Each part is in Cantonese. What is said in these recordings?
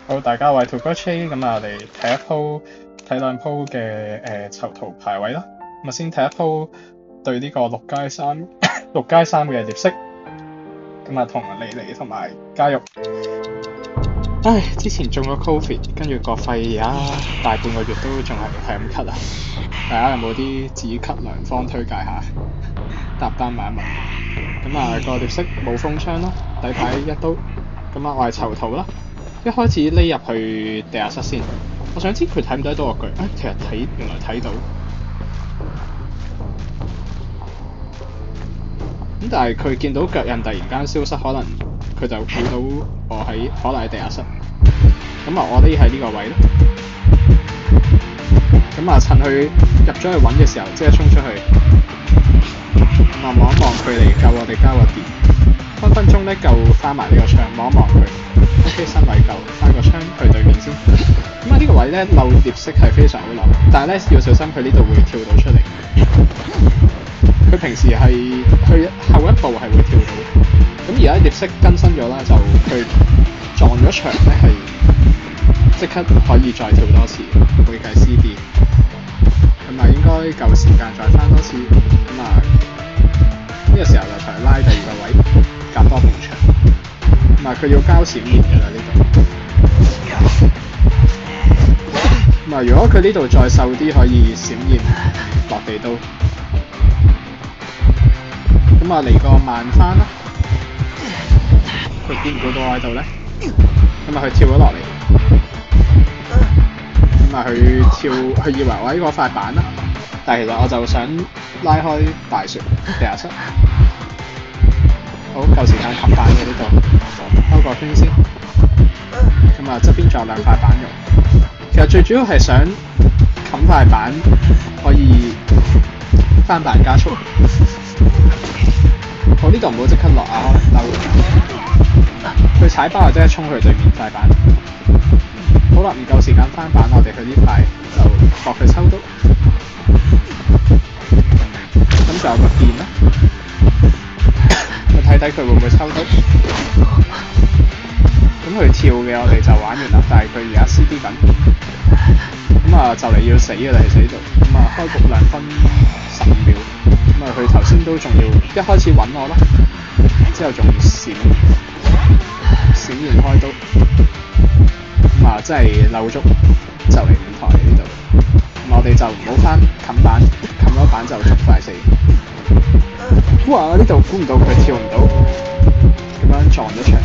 好，大家我係 Tuberche，咁啊，我哋睇兩鋪嘅囚徒排位啦。咁啊，先睇一鋪對呢個6街36街3嘅獵色，咁啊同莉莉同埋嘉玉。唉，之前中咗 Covid，跟住個肺而家大半個月都仲係咁咳啊！大家有冇啲止咳良方推介下？搭單問一問。咁啊，個獵色冇風槍啦，底牌一刀。咁啊，我係囚徒啦。一開始匿入去地下室先，我想知佢睇唔睇到我腳？其實原來睇到。咁但係佢見到腳印突然間消失，可能佢就估到我可能喺地下室。咁啊，我匿喺呢個位咯。咁啊，趁佢入咗去揾嘅時候，即刻衝出去。咁啊，望一望佢嚟救我哋交個電，分分鐘咧救翻埋呢個窗，望一望佢。O.K. 身位夠，翻個窗去對面先。咁啊，呢個位咧漏獵色係非常好漏，但係咧要小心佢呢度會跳到出嚟。佢平時係去後一步係會跳到，咁而家獵色更新咗啦，就佢撞咗牆咧係即刻可以再跳多次，會計 CD。咁啊，應該夠時間再翻多次。咁啊，呢個時候就同佢拉第二個位，隔多埲牆。咁啊，佢要交閃現嘅啦呢度。咁啊，如果佢呢度再瘦啲，可以閃現落地刀。咁啊，嚟個慢翻啦。佢見唔見到我喺度咧？咁啊，佢跳咗落嚟。咁啊，佢以為我喺嗰塊板啦，但係其實我就想拉開大船地下室。好，夠時間冚板嘅呢度，兜個圈先。咁啊，側邊仲有兩塊板用。其實最主要係想冚塊板，可以翻板加速。好，呢度唔好即刻落啊，可能嬲。佢踩包就即刻衝去對面塊板。好啦，唔夠時間翻板，我哋去呢塊就搏佢抽刀。咁就有個電啦。睇睇佢會唔會抽到，咁佢跳嘅我哋就玩完啦。但係佢而家 CD 緊，咁啊就嚟要死㗎啦，其實呢度。咁啊開局2分15秒，咁啊佢頭先都仲要一開始揾我啦，之後仲閃現開刀，咁啊真係漏足就嚟5台呢度。咁我哋就唔好翻冚板，冚咗板就足快死。哇！呢度估唔到佢跳唔到，咁樣撞咗牆。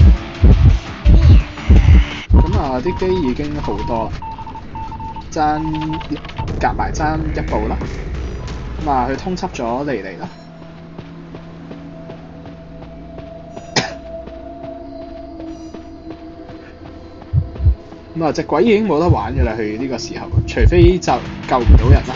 咁啊，啲機已經好多啦，夾埋爭一步啦。咁啊，佢通緝咗莉莉啦。咁啊，隻鬼已經冇得玩嘅啦，佢呢個時候，除非就救唔到人啦。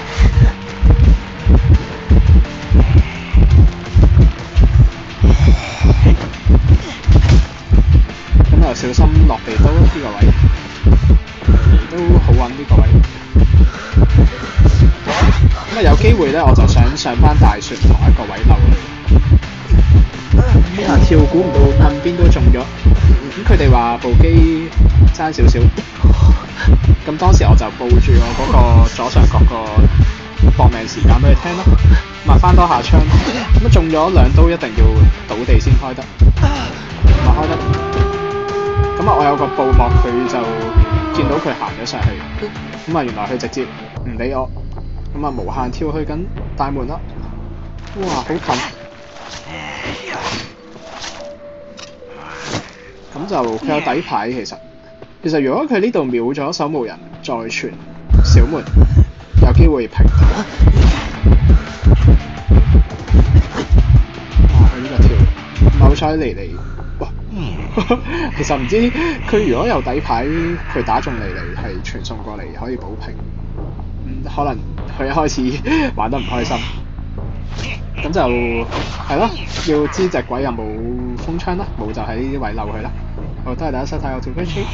小心落地刀呢個位，都好穩呢個位。咁啊有機會咧，我就想上翻大船同一個位漏。呢下跳估唔到問邊都中咗。咁佢哋話部機爭少少，咁當時我就報住我嗰個左上角個搏命時間俾佢聽咯。咁啊翻多下槍，咁啊中咗2刀，一定要倒地先開得。咁啊開得。咁啊，我有個布幕，佢就見到佢行咗上去。咁啊，原來佢直接唔理我，咁啊無限跳去緊大門啦。哇，好近！咁就佢有底牌其實如果佢呢度秒咗守墓人，再傳小門，有機會平。哇！佢呢個跳，冇彩莉莉。其實唔知佢如果有底牌，佢打中莉莉係傳送過嚟可以補平。可能佢一開始玩得唔開心，咁就係咯。要知隻鬼有冇風槍啦，冇就喺呢啲位漏佢啦。好，多謝大家收睇我條 video。